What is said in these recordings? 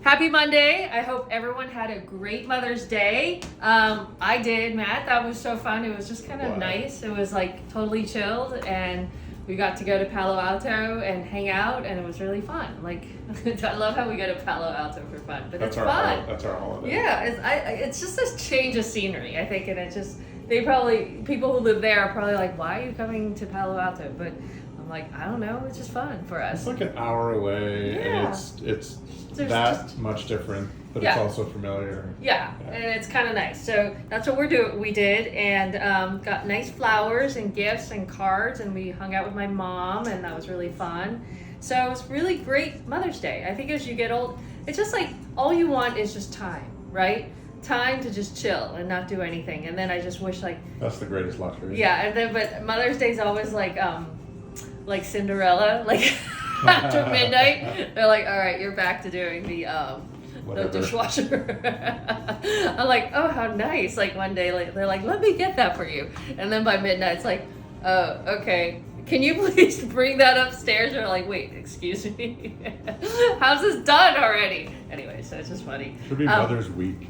Happy Monday. I hope everyone had a great Mother's Day. I did, Matt. That was so fun. It was just kind of nice. It was like totally chilled, and we got to go to Palo Alto and hang out, and it was really fun. Like, I love how we go to Palo Alto for fun, but it's fun. That's our holiday. Yeah, it's just this change of scenery, I think, and it just, people who live there are probably like, why are you coming to Palo Alto? But I'm like, I don't know, it's just fun for us. It's like an hour away, and it's much different, but it's also familiar. Yeah, and it's kind of nice. So that's what we did, and got nice flowers and gifts and cards, and we hung out with my mom, and that was really fun. So it was really great Mother's Day. I think as you get old, it's just like all you want is just time, right? Time to just chill and not do anything. And then I just wish that's the greatest luxury. Yeah, and then but Mother's Day is always like Cinderella, like after midnight, they're like, all right, you're back to doing the dishwasher. I'm like, oh, how nice. Like one day, they're like, let me get that for you. And then by midnight, it's like, oh, okay. Can you please bring that upstairs? Or like, wait, excuse me. How's this done already? Anyway, so it's just funny. Should be Mother's Week.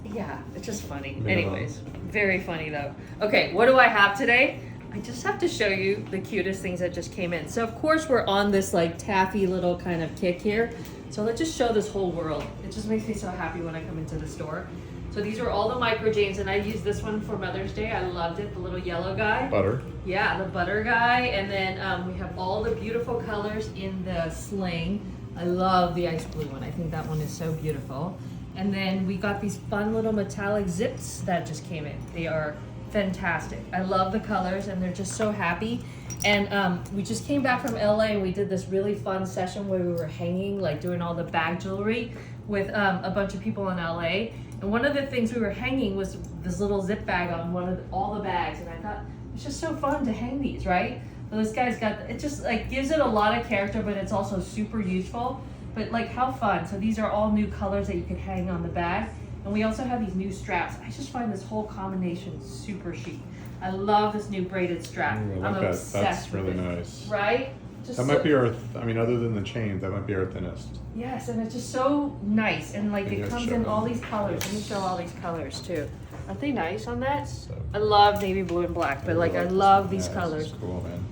Yeah, it's just funny. Anyways, very funny though. Okay, what do I have today? I just have to show you the cutest things that just came in. So of course we're on this like taffy little kind of kick here. So let's just show this whole world. It just makes me so happy when I come into the store. So these are all the micro Janes, and I used this one for Mother's Day. I loved it, the little yellow guy. Butter. Yeah, the butter guy. And then we have all the beautiful colors in the sling. I love the ice blue one. I think that one is so beautiful. And then we got these fun little metallic zips that just came in. They are fantastic. I love the colors, and they're just so happy. And we just came back from LA, and we did this really fun session where we were hanging, like doing all the bag jewelry with a bunch of people in LA. And one of the things we were hanging was this little zip bag on all the bags, and I thought it's just so fun to hang these, right? So this guy's got, it just like gives it a lot of character, but it's also super useful. But like, how fun. So these are all new colors that you can hang on the bag. And we also have these new straps. I just find this whole combination super chic. I love this new braided strap. Ooh, I'm obsessed That's really with it. nice. Right? Just that might be our, other than the chains, that might be our thinnest. Yes, and it's just so nice. And like it comes in all these colors. Let me show all these colors too. Aren't they nice on that? I love navy blue and black, but like I love these colors. This is cool, man.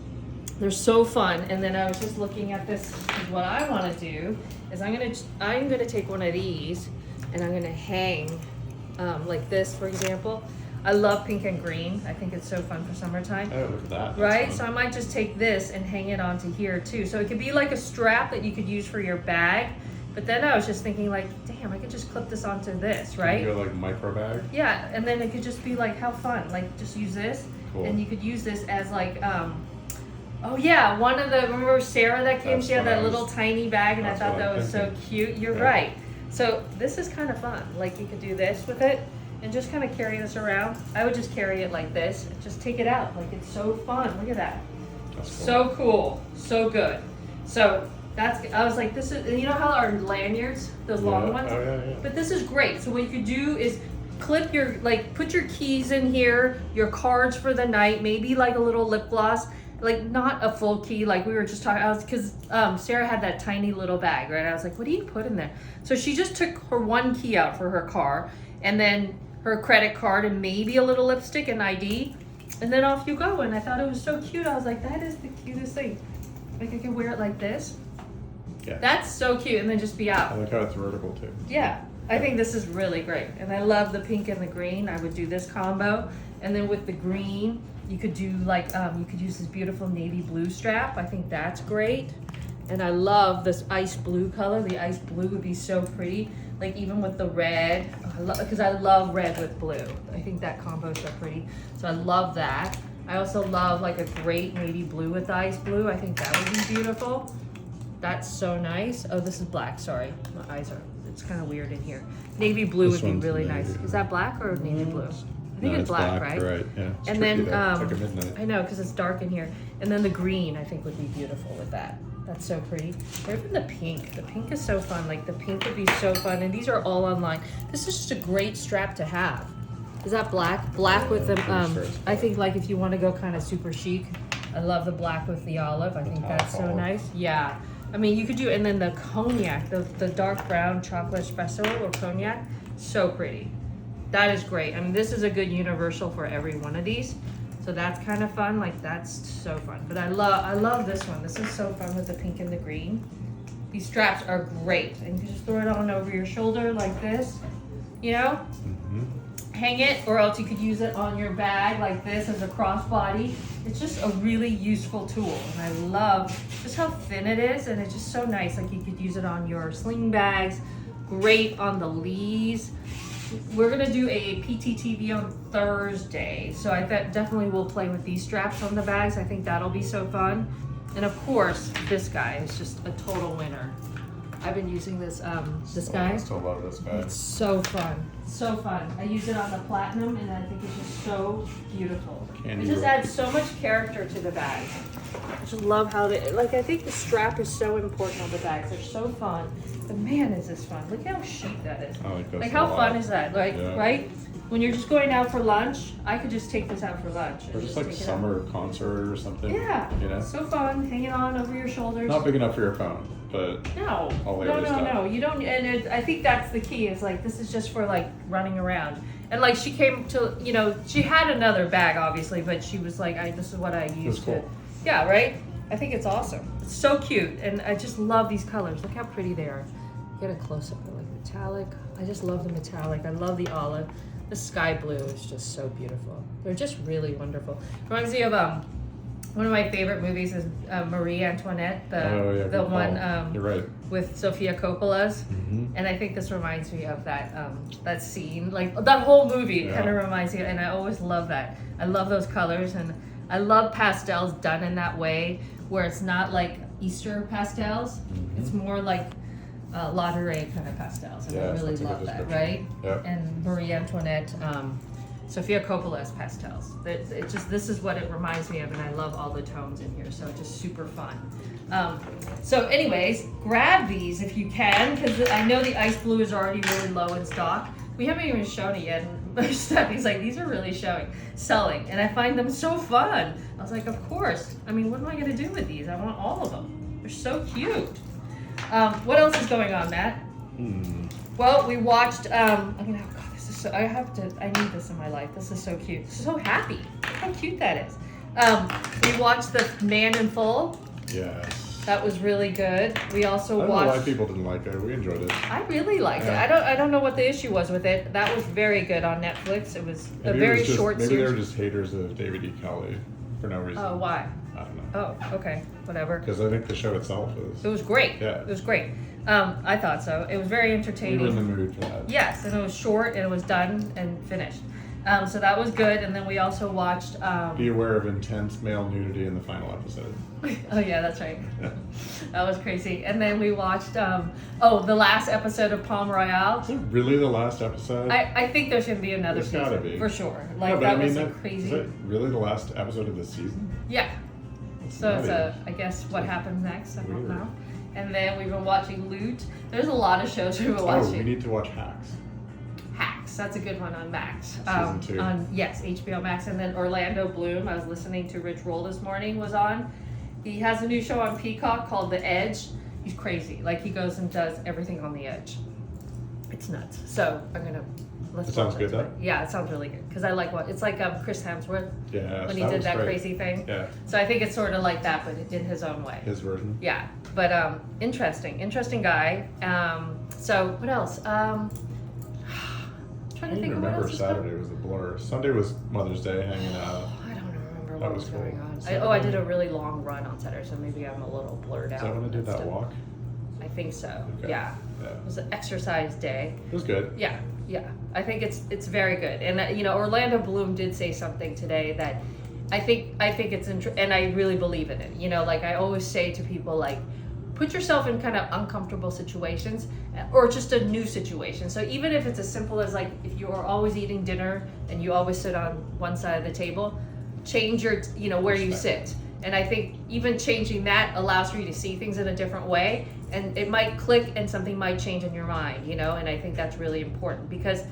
They're so fun. And then I was just looking at this. What I want to do is I'm gonna take one of these and I'm gonna hang like this, for example. I love pink and green. I think it's so fun for summertime. Oh, look at that. Right? So I might just take this and hang it onto here too. So it could be like a strap that you could use for your bag. But then I was just thinking like, damn, I could just clip this onto this, right? Your like micro bag? Yeah, and then it could just be like, how fun. Like just use this. Cool. And you could use this as like, oh yeah, remember Sarah that came? She had that little tiny bag, and I thought that was so cute. You're right. So this is kind of fun. Like you could do this with it and just kind of carry this around. I would just carry it like this and just take it out. Like it's so fun. Look at that. That's cool. So cool. So good. So I was like, this is, you know how our lanyards, those long ones? Oh, yeah. But this is great. So what you could do is clip put your keys in here, your cards for the night, maybe like a little lip gloss. Like not a full key, like we were just talking, because Sarah had that tiny little bag, right? I was like, what do you put in there? So she just took her one key out for her car, and then her credit card, and maybe a little lipstick and ID, and then off you go. And I thought it was so cute. I was like, that is the cutest thing. Like I can wear it like this. Yeah. That's so cute, and then just be out. I like how it's vertical too. Yeah, I think this is really great. And I love the pink and the green. I would do this combo. And then with the green, you could do like, you could use this beautiful navy blue strap. I think that's great. And I love this ice blue color. The ice blue would be so pretty. Like even with the red, because I love red with blue. I think that combo is so pretty. So I love that. I also love like a great navy blue with the ice blue. I think that would be beautiful. That's so nice. Oh, this is black, sorry. My eyes it's kind of weird in here. Navy blue would be really nice. Is that black or navy blue? I think it's black, right? Right, yeah. And then, it's like a midnight. I know, because it's dark in here. And then the green, I think, would be beautiful with that. That's so pretty. Or even the pink. The pink is so fun. Like, the pink would be so fun. And these are all online. This is just a great strap to have. Is that black? Black with the, I think, like, if you want to go kind of super chic, I love the black with the olive. I think that's so nice. Yeah. I mean, you could do, and then the cognac, the dark brown chocolate espresso or cognac, so pretty. That is great. I mean, this is a good universal for every one of these. So that's kind of fun. Like, that's so fun. But I love this one. This is so fun with the pink and the green. These straps are great. And you can just throw it on over your shoulder like this, you know? Hang it, or else you could use it on your bag like this as a crossbody. It's just a really useful tool. And I love just how thin it is. And it's just so nice. Like, you could use it on your sling bags. Great on the Lees. We're gonna do a PTTV on Thursday, so I definitely will play with these straps on the bags. I think that'll be so fun. And of course, this guy is just a total winner. I've been using this guy. I still love this guy. It's so fun, so fun. I use it on the platinum, and I think it's just so beautiful. It just adds so much character to the bag. I just love how I think the strap is so important on the bags. They're so fun. But man, is this fun. Look how chic that is. Like how fun is that? Like, right? When you're just going out for lunch, I could just take this out for lunch. Or just like a summer concert or something. Yeah. You know? So fun, hanging on over your shoulders. Not big enough for your phone, but no. You don't, and I think that's the key, is like, this is just for like running around. And like, she came to, you know, she had another bag obviously, but she was like, this is what I used to. Yeah, right? I think it's awesome. It's so cute, and I just love these colors. Look how pretty they are. Get a close-up of like metallic. I just love the metallic. I love the olive. The sky blue is just so beautiful. They're just really wonderful. Reminds me of one of my favorite movies is Marie Antoinette, the one you're right. with Sofia Coppola's, and I think this reminds me of that scene. Like that whole movie kind of reminds me, and I always love that. I love those colors, and I love pastels done in that way, where it's not like Easter pastels. It's more like Lauderay kind of pastels, and I really love that, right? Yep. And Marie Antoinette, Sofia Coppola's pastels. This is what it reminds me of, and I love all the tones in here, so it's just super fun. So anyways, grab these if you can, because I know the ice blue is already really low in stock. We haven't even shown it yet, and Stephanie's like, these are really selling, and I find them so fun. I was like, of course. I mean, what am I gonna do with these? I want all of them. They're so cute. What else is going on, Matt? Well, we watched, this is so, I need this in my life. This is so cute. So happy. Look how cute that is. We watched The Man in Full. Yes. That was really good. We also watched. I don't know why people didn't like it. We enjoyed it. I really liked it. I don't know what the issue was with it. That was very good on Netflix. It was a very short series. Maybe they were just haters of David E. Kelly for no reason. Oh, why? I don't know. Oh, okay. Whatever. Because I think the show itself is. It was great. Yeah. It was great. I thought so. It was very entertaining. We were in the mood for that. Yes, and it was short and it was done and finished. So that was good. And then we also watched. Be aware of intense male nudity in the final episode. Oh yeah, that's right. That was crazy. And then we watched. The last episode of Palm Royale. Is it really the last episode? I think there's gonna be another season. Gotta be. For sure. Like that was crazy. Is it really the last episode of the season? Yeah. So it's I guess what happens next. I don't know. And then we've been watching Loot. There's a lot of shows we've been watching. Oh, we need to watch Hacks. Hacks, that's a good one on Max. Season 2. Yes, HBO Max. And then Orlando Bloom, I was listening to Rich Roll this morning, was on. He has a new show on Peacock called The Edge. He's crazy. Like, he goes and does everything on the edge. It's nuts. So let's it sounds good though? Yeah, it sounds really good. Because I like it's like Chris Hemsworth. Yeah, when he did that crazy thing. Yeah. So I think it's sort of like that, but in his own way. His version. Yeah. But interesting guy. So what else? Trying to think of what else. Saturday was a blur. Sunday was Mother's Day, hanging out. I don't remember that what was going cool. on. I did a really long run on Saturday, so maybe I'm a little blurred out. Is that when I did that walk? I think so. Okay. Yeah. It was an exercise day. It was good. Yeah. I think it's very good. And Orlando Bloom did say something today that I think it's and I really believe in it. Like I always say to people, like, put yourself in kind of uncomfortable situations or just a new situation. So even if it's as simple as like if you are always eating dinner and you always sit on one side of the table, change your where you sit. And I think even changing that allows for you to see things in a different way, and it might click and something might change in your mind, and I think that's really important because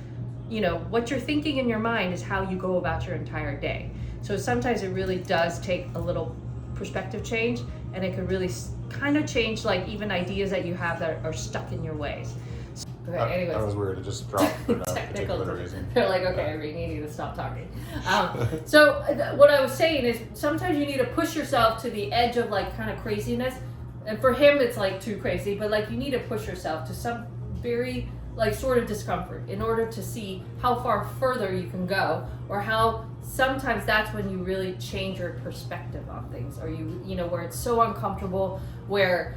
what you're thinking in your mind is how you go about your entire day. So sometimes it really does take a little perspective change, and it could really kind of change like even ideas that you have that are stuck in your ways. Okay, anyways. That was weird. It just dropped for no particular reason. They're like, okay, Irene, you need to stop talking. So what I was saying is sometimes you need to push yourself to the edge of like kind of craziness. And for him, it's like too crazy, but like you need to push yourself to some very like sort of discomfort in order to see how far further you can go, or how sometimes that's when you really change your perspective on things, or you know, where it's so uncomfortable, where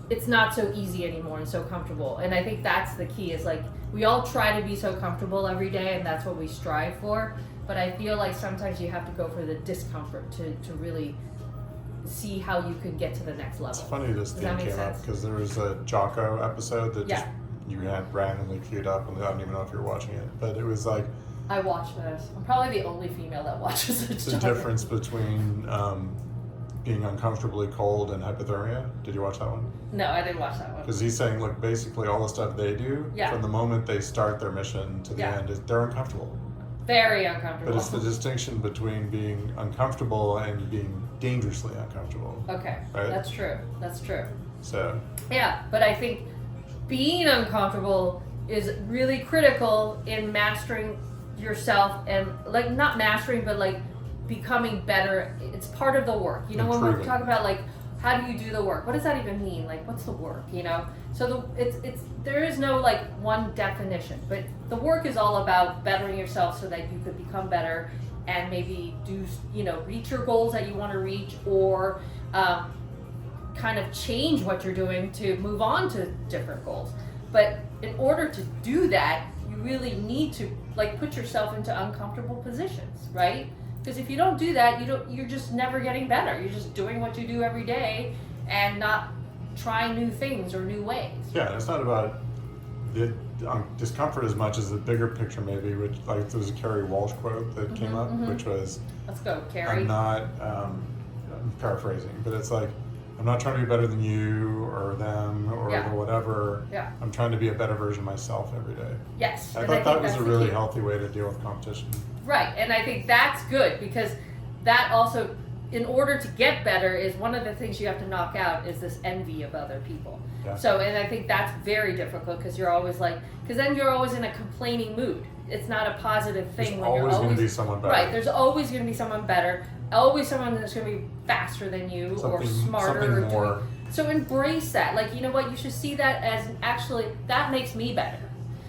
it's not so easy anymore and so comfortable. And I think that's the key, is like we all try to be so comfortable every day, and that's what we strive for, but I feel like sometimes you have to go for the discomfort to really see how you can get to the next level. It's funny this thing came up because there was a Jocko episode that just you had randomly queued up, and I don't even know if you're watching it, but it was like, I watch this. I'm probably the only female that watches it. The difference between being uncomfortably cold and hypothermia. Did you watch that one? No, I didn't watch that one. Because he's saying, look, basically all the stuff they do, from the moment they start their mission to the end, they're uncomfortable. Very uncomfortable. But it's the distinction between being uncomfortable and being dangerously uncomfortable. Okay, right? That's true. That's true. So. Yeah, but I think being uncomfortable is really critical in mastering yourself, and like not mastering, but like becoming better. It's part of the work. You know, when we're talking about like how do you do the work? What does that even mean? Like, what's the work? You know, so it's there is no like one definition, but the work is all about bettering yourself so that you could become better and maybe do, you know, reach your goals that you want to reach, or kind of change what you're doing to move on to different goals. But in order to do that, you really need to like put yourself into uncomfortable positions, right? Because if you don't do that, you're just never getting better. You're just doing what you do every day and not trying new things or new ways. Yeah, it's not about the discomfort as much as the bigger picture, maybe, which like there was a Carrie Walsh quote that came up, which was, let's go, Carrie. I'm not, I'm paraphrasing, but it's like, I'm not trying to be better than you or them or whatever. Yeah. I'm trying to be a better version of myself every day. Yes. I thought that was a really healthy way to deal with competition. Right, and I think that's good, because that also, in order to get better, is one of the things you have to knock out is this envy of other people. Yeah. So, and I think that's very difficult, because you're always like, because then you're always in a complaining mood. It's not a positive thing. There's always going to be someone better. Right, there's always going to be someone better. Always someone that's going to be faster than you, or smarter. More. So embrace that. Like, you know what? You should see that as actually, that makes me better.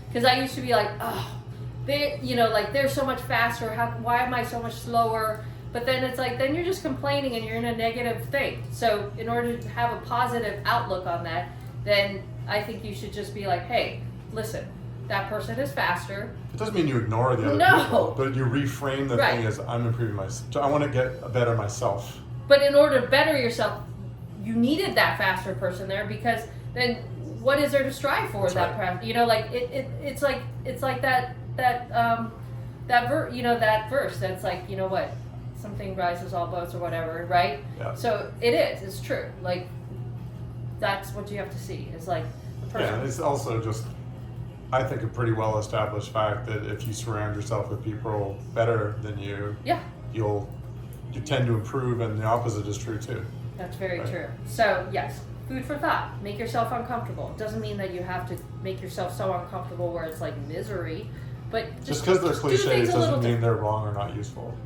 Because I used to be like, oh, they, you know, like they're so much faster. Why am I so much slower? But then it's like, then you're just complaining and you're in a negative thing. So in order to have a positive outlook on that, then I think you should just be like, hey, listen, that person is faster. It doesn't mean you ignore the other people, but you reframe the thing as, I'm improving myself. I want to get better myself. But in order to better yourself, you needed that faster person there, because then what is there to strive for? That's that right. You know, like it's like that verse that's like, you know what, something rises all boats or whatever, right? Yeah. So it's true. Like that's what you have to see is like the person. Yeah, and it's also just, I think, a pretty well established fact that if you surround yourself with people better than you, you tend to improve, and the opposite is true too. That's very true. So yes, food for thought. Make yourself uncomfortable. It doesn't mean that you have to make yourself so uncomfortable where it's like misery, but just because they're cliches doesn't mean they're wrong or not useful.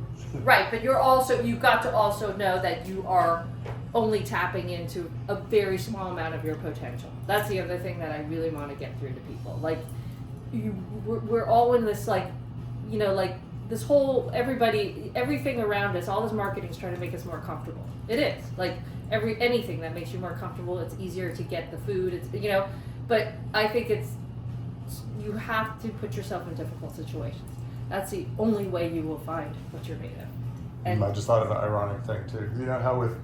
Right, but you've got to also know that you are only tapping into a very small amount of your potential. That's the other thing that I really want to get through to people. Like, we're all in this, like, you know, like this whole, everything around us, all this marketing is trying to make us more comfortable. It is. Like, anything that makes you more comfortable, it's easier to get the food, it's, you know, but I think you have to put yourself in difficult situations. That's the only way you will find what you're made of. And I just thought of an ironic thing too. You know how with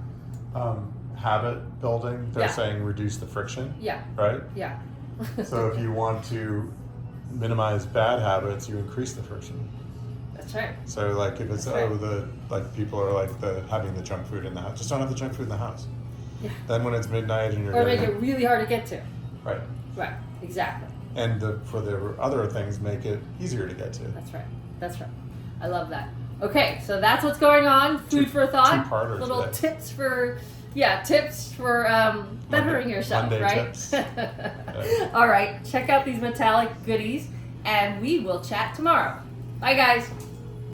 habit building, they're saying reduce the friction? Yeah. Right? Yeah. So if you want to minimize bad habits, you increase the friction. That's right. So like if it's people are like having the junk food in the house, just don't have the junk food in the house. Yeah. Then when it's midnight and you're make it really hard to get to. Right. Right. Exactly. And for the other things, make it easier to get to. That's right. That's right. I love that. Okay, so that's what's going on. Food for thought. Two-parter little today. Tips for Yeah, tips for bettering yourself, Monday right? tips. All right, check out these metallic goodies, and we will chat tomorrow. Bye, guys.